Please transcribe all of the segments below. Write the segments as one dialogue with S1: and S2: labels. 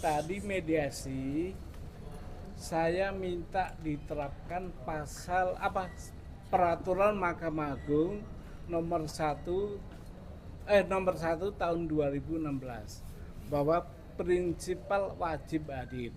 S1: tadi mediasi saya minta diterapkan pasal apa peraturan Mahkamah Agung nomor 1 nomor 1 tahun 2016 bahwa prinsipal wajib hadir.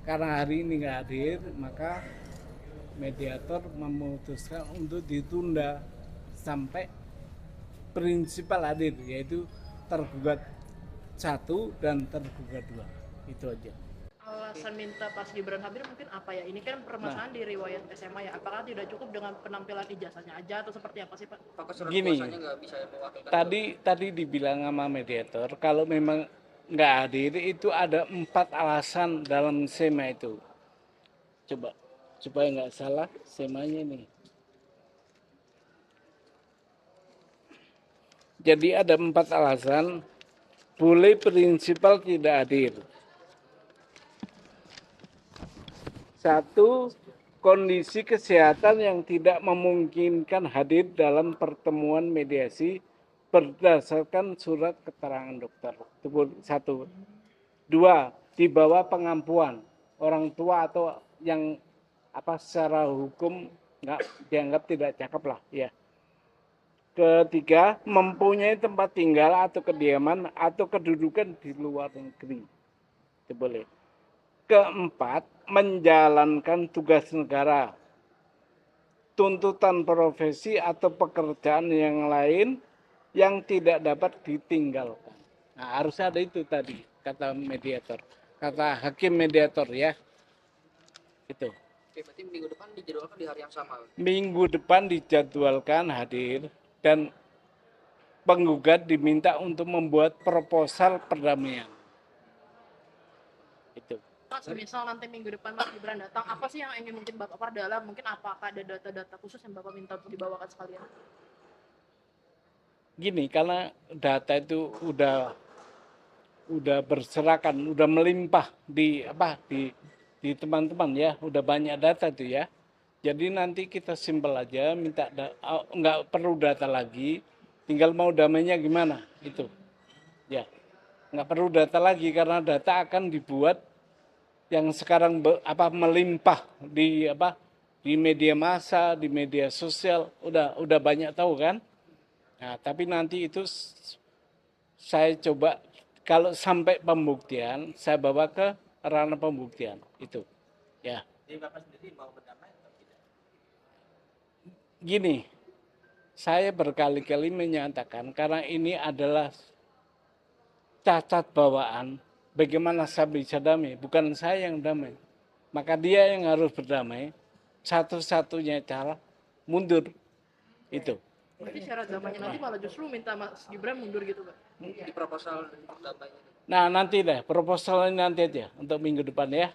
S1: Karena hari ini nggak hadir, maka mediator memutuskan untuk ditunda sampai prinsipal hadir, yaitu tergugat 1 dan tergugat 2. Itu aja.
S2: Alasan minta Pas Gibran hadir mungkin apa ya? Ini kan permasalahan di riwayat SMA ya. Apakah tidak cukup dengan penampilan ijazahnya aja atau seperti apa sih Pak?
S1: Gini, tadi dibilang sama mediator kalau memang nggak hadir itu ada 4 alasan dalam SEMA itu. Coba supaya nggak salah SEMA-nya ini. Jadi ada 4 alasan boleh prinsipal tidak hadir. 1, kondisi kesehatan yang tidak memungkinkan hadir dalam pertemuan mediasi berdasarkan surat keterangan dokter. Itu 1. 2, di bawah pengampuan orang tua atau yang secara hukum nggak dianggap tidak cakep lah ya. Ketiga, mempunyai tempat tinggal atau kediaman atau kedudukan di luar negeri. Itu boleh. Keempat, menjalankan tugas negara, tuntutan profesi atau pekerjaan yang lain yang tidak dapat ditinggalkan. Nah, harus ada itu tadi, kata mediator. Kata hakim mediator ya. Itu.
S3: Oke, berarti minggu depan dijadwalkan di hari yang sama.
S1: Minggu depan dijadwalkan hadir dan penggugat diminta untuk membuat proposal perdamaian. Itu.
S2: Mas, misal nanti minggu depan Mas Gibran datang, apa sih yang ingin mungkin Bapak perdalam? Mungkin apakah ada data-data khusus yang Bapak minta untuk dibawakan sekalian?
S1: Gini, karena data itu udah berserakan, udah melimpah di teman-teman ya, udah banyak data tuh ya. Jadi nanti kita simpel aja, minta nggak perlu data lagi, tinggal mau damainya gimana itu, ya. Nggak perlu data lagi karena data akan dibuat yang sekarang melimpah di media massa, di media sosial, udah banyak tahu kan. Nah, tapi nanti itu saya coba kalau sampai pembuktian, saya bawa ke ranah pembuktian itu, ya.
S4: Jadi Bapak sendiri mau berdamai atau tidak?
S1: Gini, saya berkali-kali menyatakan karena ini adalah cacat bawaan, bagaimana saya bisa damai? Bukan saya yang damai. Maka dia yang harus berdamai, satu-satunya cara mundur. Itu.
S2: Berarti syarat damainya nanti malah justru minta Mas Gibran mundur gitu Pak?
S3: Di proposal damainya.
S1: Nah nanti deh, proposalnya nanti aja untuk minggu depan ya.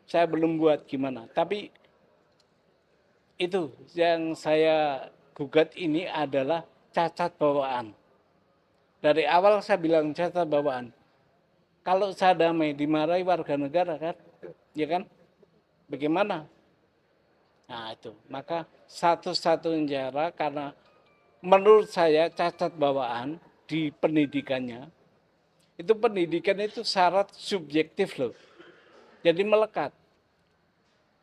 S1: Saya belum buat gimana. Tapi itu yang saya gugat ini adalah cacat bawaan. Dari awal saya bilang cacat bawaan. Kalau saya damai dimarahi warga negara kan, ya kan? Bagaimana? Nah itu, maka satu-satunya cara karena menurut saya cacat bawaan di pendidikannya, itu pendidikan itu syarat subjektif loh. Jadi melekat.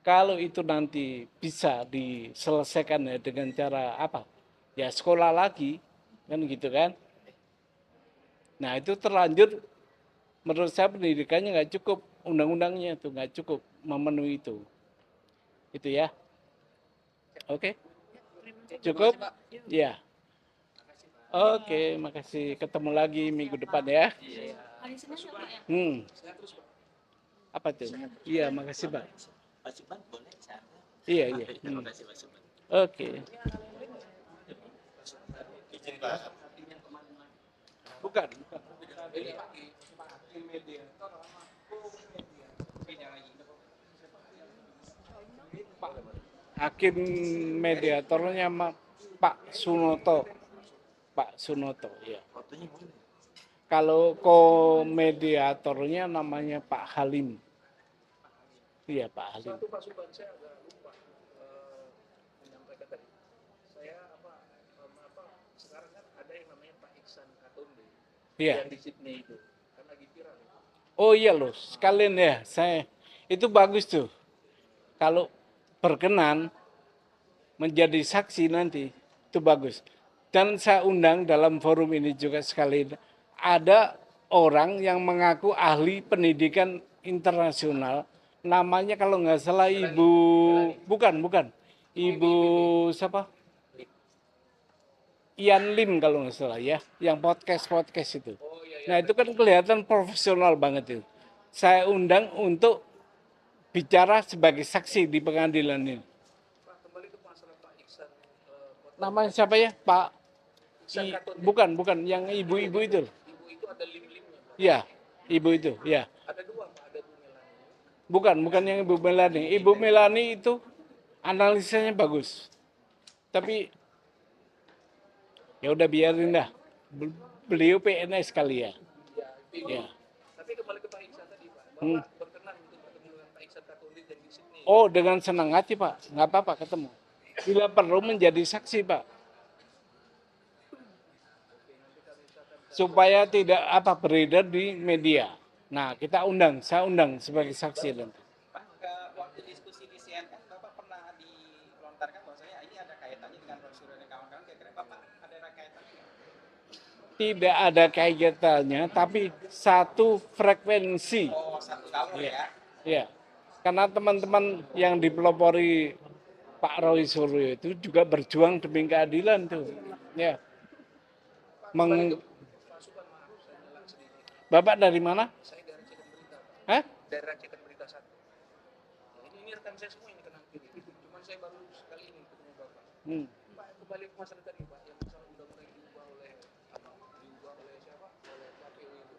S1: Kalau itu nanti bisa diselesaikan ya dengan cara apa? Ya sekolah lagi, kan gitu kan? Nah itu terlanjur menurut saya pendidikannya nggak cukup, undang-undangnya itu nggak cukup memenuhi itu ya. Oke, cukup? Ya. Oke, makasih. Ketemu lagi minggu depan ya.
S5: Hari Senin ya Pak ya?
S1: Apa tuh? Iya, makasih Pak.
S4: Mas Iban boleh saya?
S1: Iya.
S4: Terima kasih Mas Iban.
S1: Oke.
S4: Izin Pak.
S1: Bukan. Hakim mediatornya Pak Sunoto. Pak Sunoto, ya.
S4: Waktunya boleh.
S1: Kalau komediatornya namanya Pak Halim. Iya, Pak Halim.
S6: Satu Pak Suban, saya agak lupa menyampaikan tadi. Saya sekarang kan ada yang namanya Pak Iksan Katumbi
S1: Iya.
S6: yang di Sydney itu, kan lagi viral.
S1: Oh iya loh, sekalian ya, saya itu bagus tuh. Kalau berkenan menjadi saksi nanti, itu bagus. Dan saya undang dalam forum ini juga sekali, ada orang yang mengaku ahli pendidikan internasional, namanya kalau nggak salah Ibu, bukan, Ibu siapa? Ian Lim kalau nggak salah ya, yang podcast itu. Nah itu kan kelihatan profesional banget itu. Saya undang untuk bicara sebagai saksi di pengadilan ini.
S6: Pak, kembali ke masalah Pak Iksan.
S1: Namanya siapa ya? Pak
S6: Iksan Katun.
S1: bukan yang ibu-ibu itu.
S6: Ibu itu ada lim-limnya. Pak.
S1: Ya, ibu itu, ya.
S6: Ada dua Pak, ada Bu Melani.
S1: Bukan yang Ibu Melani. Ibu Melani itu analisanya bagus. Tapi ya udah biarin dah. Beliau PNS kali ya.
S6: Ya, itu.
S1: Ya.
S6: Tapi kembali ke Pak Iksan tadi Pak, Bapak berkenan untuk bertemu dengan Pak Iksan Katundit yang di Sydney.
S1: Oh, dengan senang hati, Pak. Nggak apa-apa ketemu. Bila perlu menjadi saksi, Pak. Supaya tidak beredar di media. Nah, saya undang sebagai saksi nanti.
S4: Pak, waktu diskusi di CNN, Bapak pernah dilontarkan bahwasanya ini ada kaitannya dengan Rasulullah dan kawan-kawan. Kira-kira Bapak ada kaitannya?
S1: Tidak ada kaitannya, tapi satu frekuensi.
S4: Oh, satu kalau ya.
S1: Ya, karena teman-teman yang dipelopori Pak Roy Suryo itu juga berjuang demi keadilan tuh. Ya. Bapak dari mana?
S6: Saya dari Cekan Berita Pak.
S1: Hah?
S6: Daerah Cekan Berita 1. Ini rekan saya semua ini kenal kiri. Cuman saya baru sekali ini ketemu Bapak. Pak, kembali ke masalah tadi Pak, yang masalah undang-undang diubah oleh siapa? Oleh KPU itu.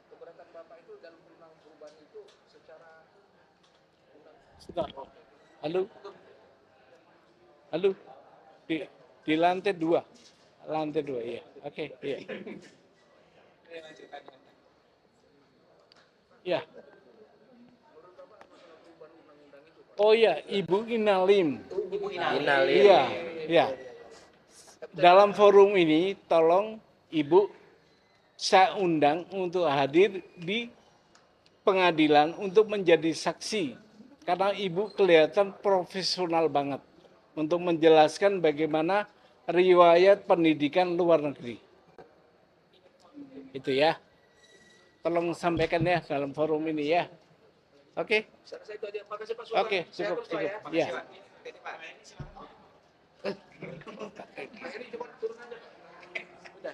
S6: Keberatan Bapak itu dalam undang perubahan itu secara
S1: Sebentar. Halo. Di lantai 2. Lantai 2, iya. Oke, iya. Ya. Oh iya, Ibu Inalim. Iya, iya. Dalam forum ini, tolong Ibu, saya undang untuk hadir di pengadilan untuk menjadi saksi. Karena Ibu kelihatan profesional banget untuk menjelaskan bagaimana riwayat pendidikan luar negeri. Itu ya. Tolong sampaikan ya dalam forum ini ya. Oke.
S6: saya itu aja. Makasih Pak Sultan.
S1: Oke,
S6: Saya
S1: cukup.
S6: harus, Pak, ya.
S1: Ya.
S6: Pak Heri coba turun aja Pak. Udah.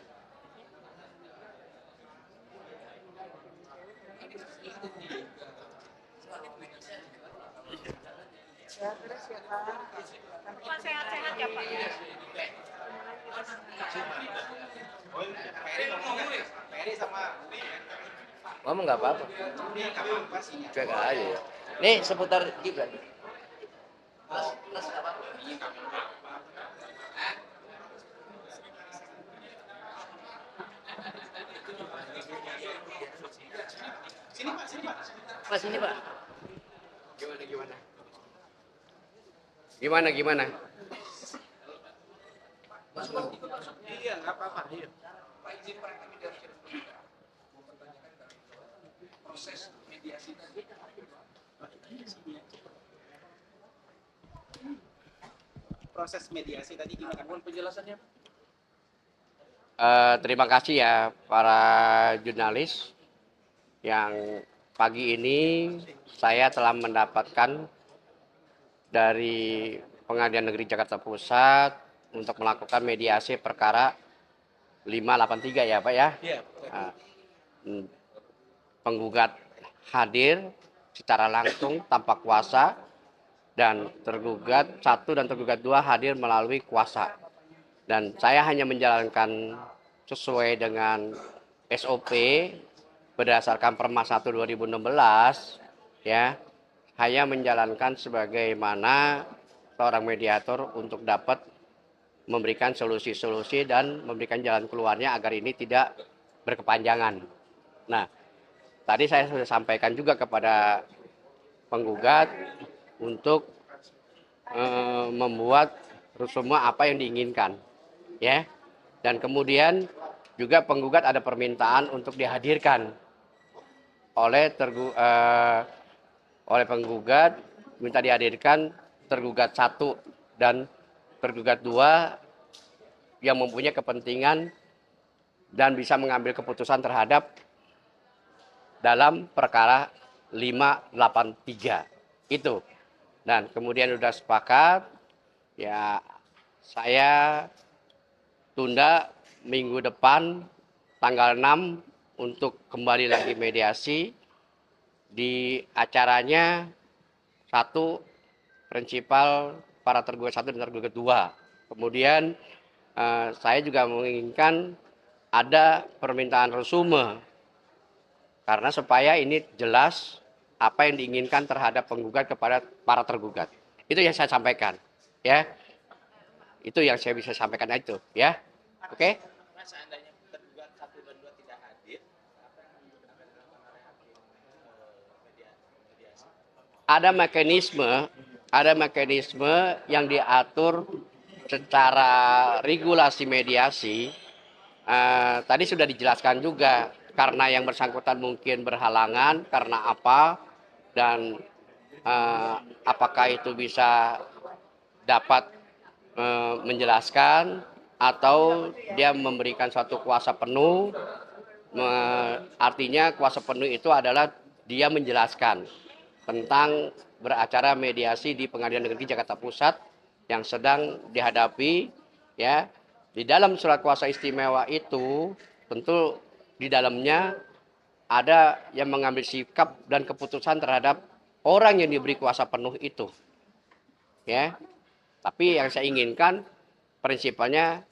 S2: Pak sehat-sehat ya Pak.
S5: Ngomong nggak apa-apa. Cuek aja ya. Nih seputar Gibran. Pak, sini Pak. Gimana?
S1: Iya, nggak apa-apa. Iya.
S6: Pak izin Pak, kami dari Cekan Berita mempertanyakan dari proses mediasi tadi.
S4: Proses mediasi tadi gimana?
S6: Mohon penjelasannya.
S5: Terima kasih ya para jurnalis yang pagi ini saya telah mendapatkan dari Pengadilan Negeri Jakarta Pusat untuk melakukan mediasi perkara 583 ya Pak ya.
S1: Iya.
S5: Penggugat hadir secara langsung tanpa kuasa dan tergugat 1 dan tergugat 2 hadir melalui kuasa. Dan saya hanya menjalankan sesuai dengan SOP berdasarkan Perma 1 2016 ya. Hanya menjalankan sebagaimana seorang mediator untuk dapat memberikan solusi-solusi dan memberikan jalan keluarnya agar ini tidak berkepanjangan. Nah, tadi saya sudah sampaikan juga kepada penggugat untuk membuat semua apa yang diinginkan, ya. Dan kemudian juga penggugat ada permintaan untuk dihadirkan oleh penggugat, minta dihadirkan tergugat 1 dan tergugat 2 yang mempunyai kepentingan dan bisa mengambil keputusan terhadap dalam perkara 583 itu. Dan kemudian sudah sepakat, ya saya tunda minggu depan tanggal 6 untuk kembali lagi mediasi. Di acaranya 1 prinsipal para tergugat 1 dan tergugat 2. Kemudian saya juga menginginkan ada permintaan resume karena supaya ini jelas apa yang diinginkan terhadap penggugat kepada para tergugat. Itu yang saya sampaikan, ya. Itu yang saya bisa sampaikan itu, ya. Oke?
S4: Karena seandainya tergugat 1 dan 2 tidak hadir, apa yang akan dilakukan oleh hakim mediasi?
S5: Ada mekanisme yang diatur secara regulasi mediasi. Tadi sudah dijelaskan juga karena yang bersangkutan mungkin berhalangan karena apa dan apakah itu bisa dapat menjelaskan atau dia memberikan suatu kuasa penuh. Artinya kuasa penuh itu adalah dia menjelaskan tentang beracara mediasi di Pengadilan Negeri Jakarta Pusat yang sedang dihadapi, ya. Di dalam surat kuasa istimewa itu tentu di dalamnya ada yang mengambil sikap dan keputusan terhadap orang yang diberi kuasa penuh itu, ya. Tapi yang saya inginkan prinsipalnya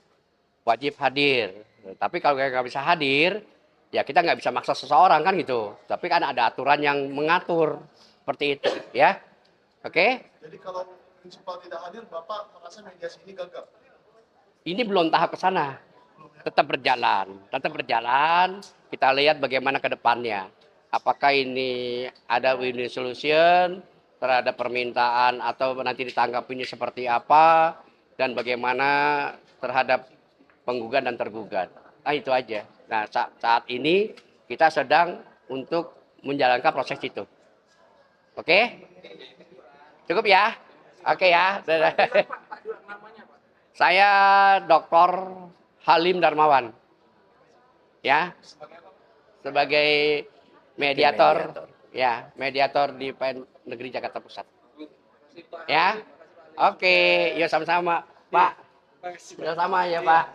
S5: wajib hadir. Tapi kalau nggak bisa hadir, ya kita nggak bisa maksa seseorang kan gitu. Tapi kan ada aturan yang mengatur seperti itu, ya. Oke?
S7: Jadi kalau prinsipal tidak hadir, Bapak merasa mediasi ini gagal?
S5: Ini belum tahap ke sana. Tetap berjalan. Kita lihat bagaimana ke depannya. Apakah ini ada win-win solution terhadap permintaan atau nanti ditanggapinya seperti apa dan bagaimana terhadap penggugat dan tergugat. Nah, itu aja. Nah, saat ini kita sedang untuk menjalankan proses itu. Oke? Cukup ya? Oke ya. Saya Dr. Halim Darmawan. Ya. Sebagai mediator. Ya, mediator di PN Negeri Jakarta Pusat. Ya. Oke, yuk sama-sama, Pak. Sama ya, Pak.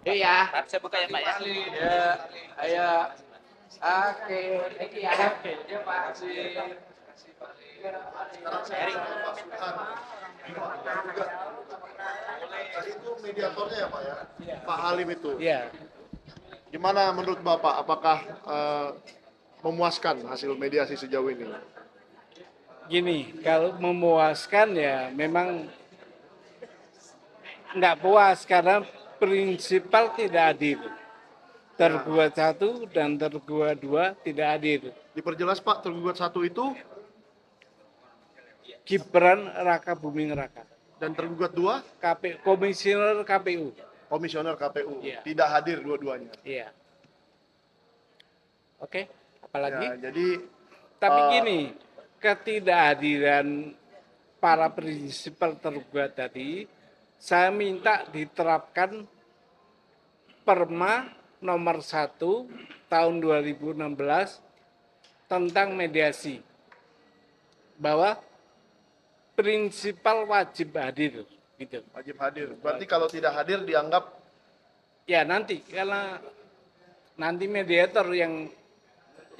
S5: Yuk ya.
S4: Saya buka ya Pak ya.
S5: Ya, ayo. Oke, thank you ya. Ya, Pak.
S7: Sekarang saya ke Pak Subhan. Tadi itu mediatornya ya Pak ya? Pak Halim itu.
S1: Ya,
S7: Gimana menurut Bapak? Apakah memuaskan hasil mediasi sejauh ini?
S1: gini, kalau memuaskan ya memang nggak puas karena prinsipal tidak hadir. Tergugat 1 dan tergugat 2 tidak hadir.
S7: Diperjelas Pak, tergugat 1 itu
S1: Gibran Raka Buming Raka,
S7: dan tergugat 2
S1: Komisioner KPU.
S7: komisioner KPU.
S1: Iya.
S7: Tidak hadir dua-duanya.
S1: Iya. Oke, apalagi?
S7: Ya, jadi
S1: Tapi gini, ketidakhadiran para prinsipal tergugat tadi, saya minta diterapkan Perma nomor 1 tahun 2016 tentang mediasi. Bahwa prinsipal wajib hadir, gitu.
S7: wajib hadir. Berarti kalau tidak hadir dianggap
S1: Ya nanti, karena nanti mediator yang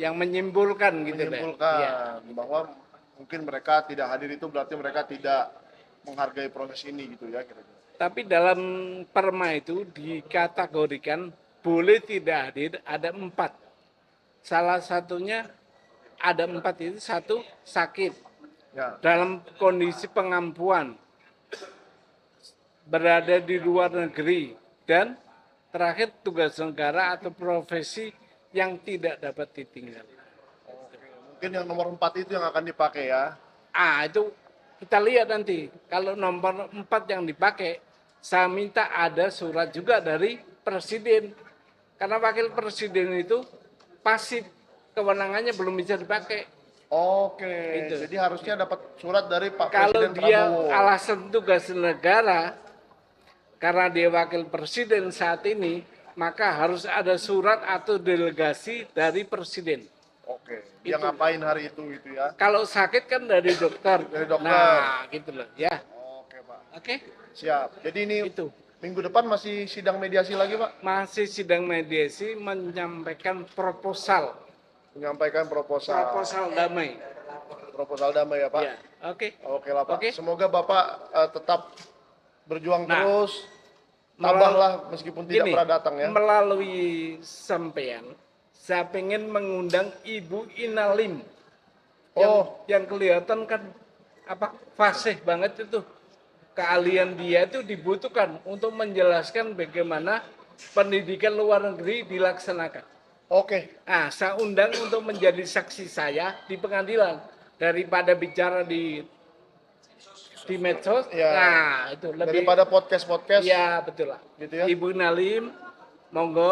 S1: menyimpulkan gitu deh.
S7: menyimpulkan
S1: Ya.
S7: bahwa mungkin mereka tidak hadir itu berarti mereka tidak menghargai proses ini gitu ya kira-kira.
S1: Tapi dalam perma itu dikategorikan boleh tidak hadir ada 4. Salah satunya ada 4 itu, 1 sakit
S7: Ya.
S1: dalam kondisi pengampuan, berada di luar negeri, dan terakhir tugas negara atau profesi yang tidak dapat ditinggal.
S7: Mungkin yang nomor 4 itu yang akan dipakai ya.
S1: Itu kita lihat nanti. Kalau nomor 4 yang dipakai, saya minta ada surat juga dari presiden. Karena wakil presiden itu pasif kewenangannya belum bisa dipakai.
S7: Oke,
S1: Itu.
S7: jadi harusnya dapat surat dari Pak
S1: Kalau
S7: Presiden
S1: dia
S7: Prabowo.
S1: alasan tugas negara, karena dia wakil presiden saat ini, maka harus ada surat atau delegasi dari presiden.
S7: Oke, dia
S1: Itu.
S7: ngapain hari itu gitu ya?
S1: Kalau sakit kan dari dokter.
S7: Dari dokter.
S1: Nah, gitu loh, ya.
S7: Oke Pak,
S1: Oke,
S7: siap. Jadi ini
S1: itu.
S7: minggu depan masih sidang mediasi lagi Pak?
S1: Masih sidang mediasi menyampaikan proposal
S7: Menyampaikan proposal.
S1: damai.
S7: Proposal damai ya Pak?
S1: Ya, oke.
S7: Oke lah Pak.
S1: Oke.
S7: Semoga Bapak tetap berjuang
S1: Nah,
S7: terus.
S1: melalui-
S7: Tabahlah meskipun tidak
S1: Gini,
S7: pernah datang ya.
S1: melalui sampean, saya pengen mengundang Ibu Inalim. Yang kelihatan kan fasih banget itu. Keahlian dia itu dibutuhkan untuk menjelaskan bagaimana pendidikan luar negeri dilaksanakan.
S7: Oke,
S1: Nah, saya undang untuk menjadi saksi saya di pengadilan daripada bicara di medsos.
S7: Ya.
S1: Nah, itu lebih
S7: daripada podcast-podcast
S1: ya betul lah.
S7: gitu ya.
S1: Ibu Nalim, monggo.